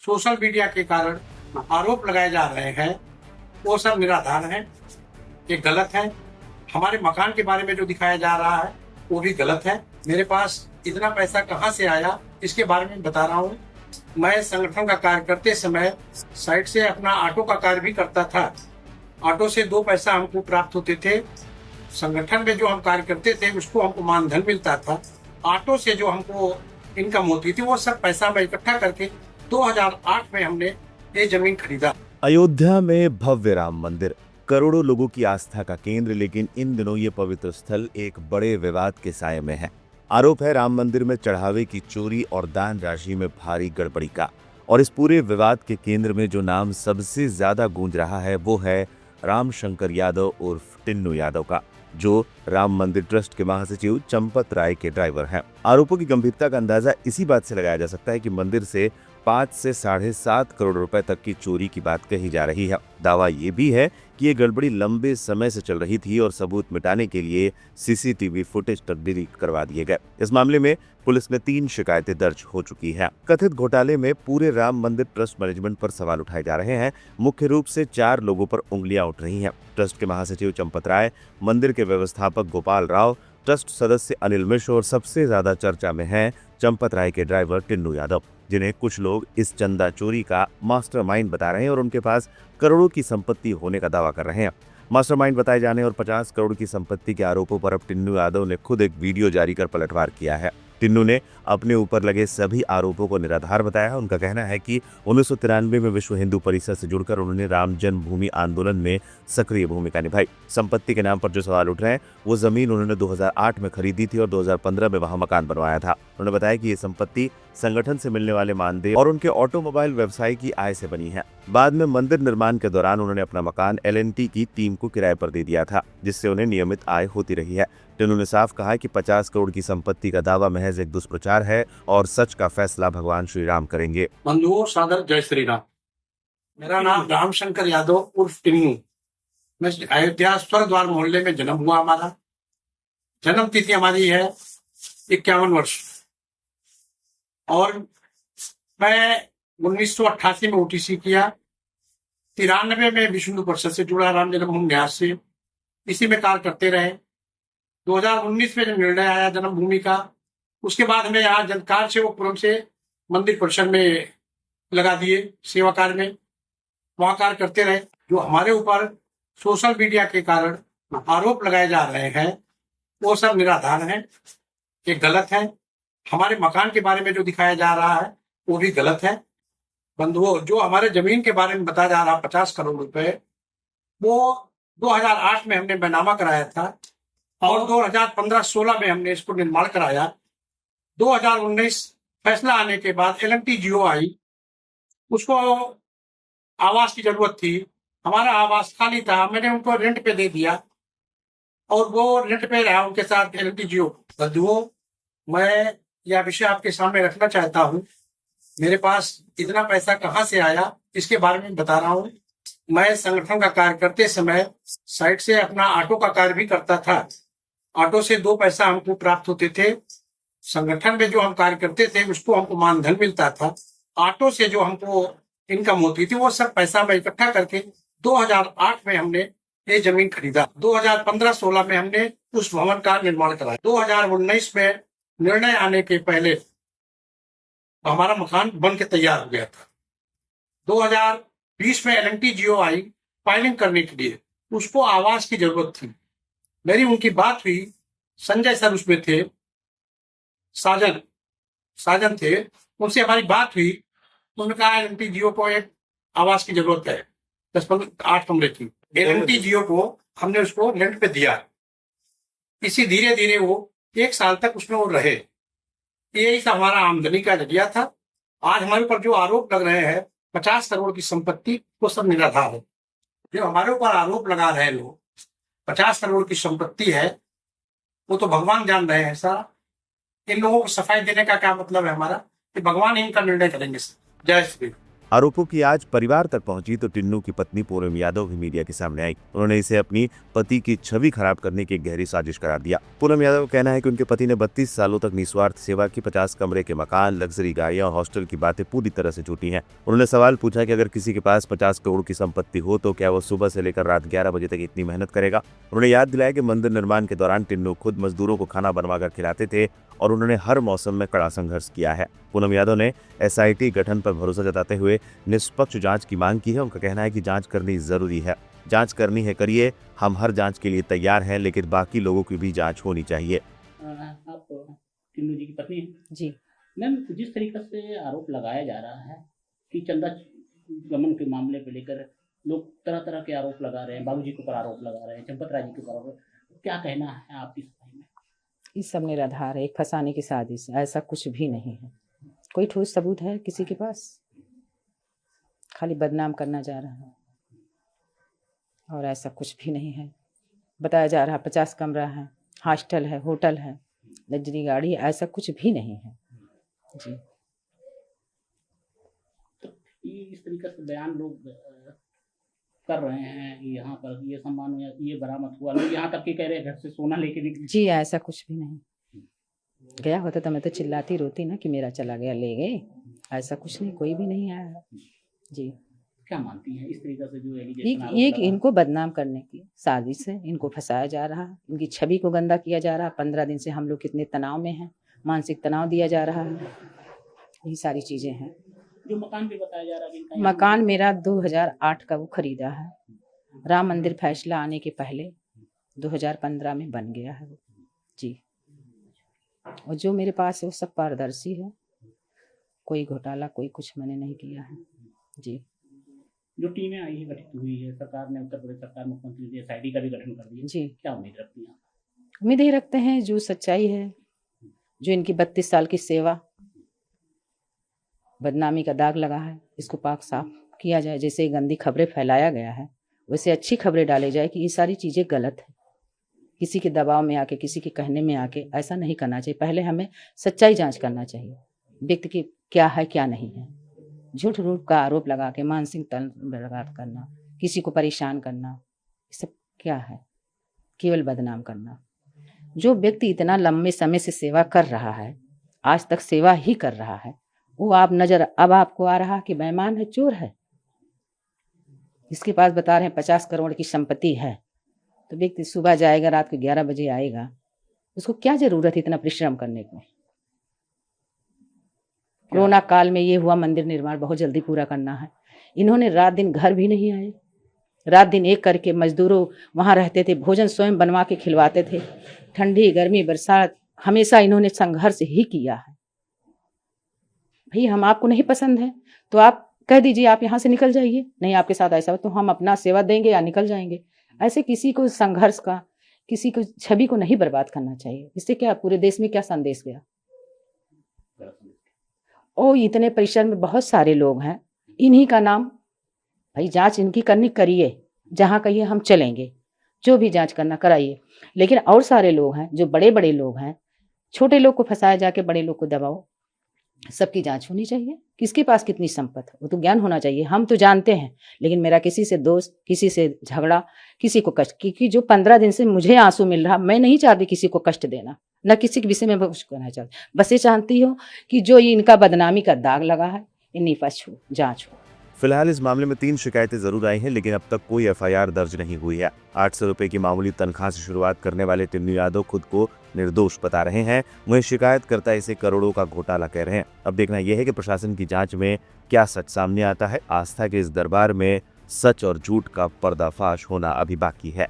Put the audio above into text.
Social media के कारण आरोप लगाए जा रहे हैं वो सब निराधार है, ये गलत है। हमारे मकान के बारे में जो दिखाया जा रहा है वो भी गलत है। मेरे पास इतना पैसा कहाँ से आया इसके बारे में बता रहा हूँ। मैं संगठन का कार्य करते समय साइड से अपना ऑटो का कार्य भी करता था। ऑटो से 2 पैसा हमको प्राप्त होते थे। संगठन में जो हम कार्य करते थे उसको हमको मानधन मिलता था। ऑटो से जो हमको इनकम होती थी वो सब पैसा मैं इकट्ठा करके 2008 में हमने ये जमीन खरीदा। अयोध्या में भव्य राम मंदिर, करोड़ों लोगों की आस्था का केंद्र, लेकिन इन दिनों ये पवित्र स्थल एक बड़े विवाद के साये में है। आरोप है राम मंदिर में चढ़ावे की चोरी और दान राशि में भारी गड़बड़ी का। और इस पूरे विवाद के केंद्र में जो नाम सबसे ज्यादा गूंज रहा है वो है राम शंकर यादव उर्फ टिन्नू यादव का, जो राम मंदिर ट्रस्ट के महासचिव चंपत राय के ड्राइवर हैं। आरोपों की गंभीरता का अंदाजा इसी बात से लगाया जा सकता है कि मंदिर से 5 से 7.5 करोड़ रुपए तक की चोरी की बात कही जा रही है। दावा ये भी है कि ये गड़बड़ी लंबे समय से चल रही थी और सबूत मिटाने के लिए सीसीटीवी फुटेज तक डिलीट करवा दिए गए। इस मामले में पुलिस में 3 शिकायतें दर्ज हो चुकी हैं। कथित घोटाले में पूरे राम मंदिर ट्रस्ट मैनेजमेंट पर सवाल उठाए जा रहे हैं। मुख्य रूप से 4 लोगों पर उंगलियां उठ रही हैं। ट्रस्ट के महासचिव चंपत राय, मंदिर के व्यवस्थापक गोपाल राव, ट्रस्ट सदस्य अनिल मिश्र और सबसे ज्यादा चर्चा में है चंपत राय के ड्राइवर टिन्नू यादव, जिन्हें कुछ लोग इस चंदा चोरी का मास्टरमाइंड बता रहे हैं और उनके पास करोड़ों की संपत्ति होने का दावा कर रहे हैं। मास्टरमाइंड बताए जाने और 50 करोड़ की संपत्ति के आरोपों पर अब टिन्नू यादव ने खुद एक वीडियो जारी कर पलटवार किया है। टिन्नू ने अपने ऊपर लगे सभी आरोपों को निराधार बताया है। उनका कहना है कि 1993 में विश्व हिंदू परिषद से जुड़कर उन्होंने राम जन्मभूमि आंदोलन में सक्रिय भूमिका निभाई। संपत्ति के नाम पर जो सवाल उठ रहे हैं वो जमीन उन्होंने 2008 में खरीदी थी और 2015 में वहां मकान बनवाया था। उन्होंने बताया कि ये संपत्ति संगठन से मिलने वाले मानदेय और उनके ऑटोमोबाइल व्यवसाय की आय से बनी है। बाद में मंदिर निर्माण के दौरान उन्होंने अपना मकान LNT की टीम को किराए पर दे दिया था, जिससे उन्हें नियमित आय होती रही है। टिन्नू ने साफ कहा कि 50 करोड़ की संपत्ति का दावा महज एक दुष्प्रचार है और सच का फैसला भगवान श्री राम करेंगे। बंधुओं सादर जय श्री राम। मेरा नाम राम शंकर यादव उर्फ टिन्नू। मैं अयोध्या स्वर्गद्वार मोहल्ले में जन्म हुआ। हमारा जन्म तिथि हमारी है 51 वर्ष और मैं 1988 में OTC किया। 93 में विश्व हिंदू परिषद से जुड़ा, राम जन्मभूमि न्यास से इसी में कार्य करते रहे। 2019 में जब निर्णय आया जन्मभूमि का, उसके बाद हमें यहाँ जनकार सेवकपुरम से मंदिर परिसर में लगा दिए सेवा कार्य में, वहाँ कार्य करते रहे। जो हमारे ऊपर सोशल मीडिया के कारण आरोप लगाए जा रहे हैं वो सब निराधार है, ये गलत है। हमारे मकान के बारे में जो दिखाया जा रहा है वो भी गलत है। बंधुओं, जो हमारे जमीन के बारे में बताया जा रहा 50 करोड़ रुपए, वो 2008 में हमने बैनामा कराया था और 2015-16 में हमने इसको निर्माण कराया। 2019 फैसला आने के बाद LNT जियो आई, उसको आवास की जरूरत थी। हमारा आवास खाली था, मैंने उनको रेंट पे दे दिया और वो रेंट पे रहा उनके साथ LNT जियो। बंधुओं, मैं यह विषय आपके सामने रखना चाहता हूँ। मेरे पास इतना पैसा कहाँ से आया इसके बारे में बता रहा हूँ। मैं संगठन का कार्य करते समय साइड से अपना ऑटो का कार्य भी करता था। ऑटो से 2 पैसा हमको प्राप्त होते थे। संगठन में जो हम कार्य करते थे उसको हमको मानधन मिलता था। ऑटो से जो हमको इनकम होती थी वो सब पैसा मैं इकट्ठा करके 2008 में हमने ये जमीन खरीदा। 2015-16 में हमने उस भवन का निर्माण कराया। 2019 में निर्णय आने के पहले हमारा मकान बन के तैयार हो गया था। 2020 में LNT जियो आई फाइलिंग करने के लिए, उसको आवास की जरूरत थी। मेरी उनकी बात हुई, संजय सर उसमें थे, साजन थे, उनसे हमारी बात हुई। उन्होंने कहा LNT जियो को एक आवास की जरूरत है, 10-8 कमरे की। LNT जियो को हमने उसको रेंट पे दिया। इसी धीरे धीरे वो 1 साल तक उसमें वो रहे। यही सब हमारा आमदनी का जरिया था। आज हमारे ऊपर जो आरोप लग रहे हैं 50 करोड़ की संपत्ति, वो सब निराधार है। जो हमारे ऊपर आरोप लगा रहे हैं लोग 50 करोड़ की संपत्ति है, वो तो भगवान जान रहे हैं सारा। इन लोगों को सफाई देने का क्या मतलब है हमारा, कि भगवान इनका निर्णय करेंगे। जय श्री। आरोपों की आज परिवार तक पहुंची तो टिन्नू की पत्नी पूनम यादव भी मीडिया के सामने आई। उन्होंने इसे अपनी पति की छवि खराब करने की एक गहरी साजिश करार दिया। पूनम यादव का कहना है कि उनके पति ने 32 सालों तक निस्वार्थ सेवा की, 50 कमरे के मकान, लग्जरी गाड़ियां और हॉस्टल की बातें पूरी तरह से झूठी हैं। उन्होंने सवाल पूछा कि अगर किसी के पास 50 करोड़ की संपत्ति हो तो क्या वो सुबह से लेकर रात 11 बजे तक इतनी मेहनत करेगा। उन्होंने याद दिलाया कि मंदिर निर्माण के दौरान टिन्नू खुद मजदूरों को खाना बनवाकर खिलाते थे और उन्होंने हर मौसम में कड़ा संघर्ष किया है। पूनम यादव ने SIT गठन पर भरोसा जताते हुए निष्पक्ष जांच की मांग की है। उनका कहना है कि जांच करनी जरूरी है, जांच करनी है करिए, हम हर जांच के लिए तैयार हैं, लेकिन बाकी लोगों की भी जांच होनी चाहिए। आप टिन्नू जी की पत्नी हैं? जी। मैम, जिस तरीके से आरोप लगाया जा रहा है कि चंदा गमन के मामले को लेकर लोग तरह तरह के आरोप लगा रहे हैं, बाबूजी के ऊपर आरोप लगा रहे हैं, चंपत राय जी के ऊपर आरोप, क्या कहना है आपकी सफाई में? इस सब निराधार है, एक फंसाने की साजिश, ऐसा कुछ भी नहीं है। कोई ठोस सबूत है किसी के पास? खाली बदनाम करना जा रहा है और ऐसा कुछ भी नहीं है। बताया जा रहा 50 कमरा है, हॉस्टल है, होटल है, लग्जरी गाड़ी है, ऐसा कुछ भी नहीं है जी। तो इस तरीके से बयान लोग कर रहे हैं कि यहाँ पर ये सामान हुआ, ये बरामद हुआ, लोग यहाँ तक के कह रहे हैं घर से सोना लेके निकले। जी ऐसा कुछ भी नहीं। गया होता तो मैं तो चिल्लाती रोती ना कि मेरा चला गया, ले गए। ऐसा कुछ नहीं, कोई भी नहीं आया है जी। क्या मानती हैं इस तरीके से जो एक इनको बदनाम करने की साजिश है, इनको फंसाया जा रहा है, इनकी छवि को गंदा किया जा रहा है। 15 दिन से हम लोग कितने तनाव में हैं, मानसिक तनाव दिया जा रहा है, यही सारी चीजें हैं। जो मकान भी बताया जा रहा है इनका, मकान मेरा 2008 का वो खरीदा है, राम मंदिर फैसला आने के पहले 2015 में बन गया है वो जी। और जो मेरे पास है वो सब पारदर्शी है, कोई घोटाला कोई कुछ मैंने नहीं किया है जी। जो टीमें आई है गठित हुई है, सरकार ने, उत्तर प्रदेश सरकार, मुख्यमंत्री जी SIT का भी गठन कर दिया जी। क्या उम्मीद रखती हैं? उम्मीद ही रखते हैं जो सच्चाई है, जो इनकी 32 साल की सेवा, बदनामी का दाग लगा है, इसको पाक साफ किया जाए। जैसे गंदी खबरें फैलाया गया है वैसे अच्छी खबरें डाली जाए कि ये सारी चीज़ें गलत है। किसी के दबाव में आके, किसी के कहने में आके ऐसा नहीं करना चाहिए। पहले हमें सच्चाई जांच करना चाहिए, व्यक्ति की क्या है क्या नहीं है। झूठ रूठ का आरोप लगा के मानसिक तनाव बर्बाद करना, किसी को परेशान करना, ये सब क्या है? केवल बदनाम करना। जो व्यक्ति इतना लंबे समय से सेवा कर रहा है, आज तक सेवा ही कर रहा है, वो अब आपको आ रहा कि बेईमान है, चोर है। इसके पास बता रहे हैं 50 करोड़ की संपत्ति है, तो व्यक्ति सुबह जाएगा, रात को 11 बजे आएगा, उसको क्या जरूरत है इतना परिश्रम करने को? कोरोना काल में ये हुआ, मंदिर निर्माण बहुत जल्दी पूरा करना है। इन्होंने रात दिन घर भी नहीं आए, रात दिन एक करके मजदूरों वहाँ रहते थे, भोजन स्वयं बनवा के खिलवाते थे। ठंडी गर्मी बरसात हमेशा इन्होंने संघर्ष ही किया है। भाई हम आपको नहीं पसंद है तो आप कह दीजिए आप यहाँ से निकल जाइए, नहीं आपके साथ ऐसा हो तो हम अपना सेवा देंगे या निकल जाएंगे। ऐसे किसी को संघर्ष का, किसी को छवि को नहीं बर्बाद करना चाहिए। इससे क्या पूरे देश में क्या संदेश गया? ओ इतने परिसर में बहुत सारे लोग हैं, इन्हीं का नाम, भाई जांच इनकी करनी करिए, जहाँ कहिए हम चलेंगे, जो भी जांच करना कराइए। लेकिन और सारे लोग हैं जो बड़े बड़े लोग हैं, छोटे लोग को फंसाया जाके बड़े लोग को दबाओ। सबकी जांच होनी चाहिए, किसके पास कितनी संपत्ति है वो तो ज्ञान होना चाहिए। हम तो जानते हैं, लेकिन मेरा किसी से दोस्त, किसी से झगड़ा, किसी को कष्ट, क्योंकि जो 15 दिन से मुझे आंसू मिल रहा, मैं नहीं चाहती किसी को कष्ट देना, न किसी के विषय में कुछ करना चाहती। बस ये चाहती हूँ कि जो इनका बदनामी का दाग लगा है, ये निपट हो, जांच हो। फिलहाल इस मामले में 3 शिकायतें जरूर आई हैं, लेकिन अब तक कोई FIR दर्ज नहीं हुई है। 800 रुपए की मामूली तनख्वाह से शुरुआत करने वाले टिन्नू यादव खुद को निर्दोष बता रहे हैं, वहीं शिकायतकर्ता इसे करोड़ों का घोटाला कह रहे हैं। अब देखना यह है कि प्रशासन की जांच में क्या सच सामने आता है। आस्था के इस दरबार में सच और झूठ का पर्दाफाश होना अभी बाकी है।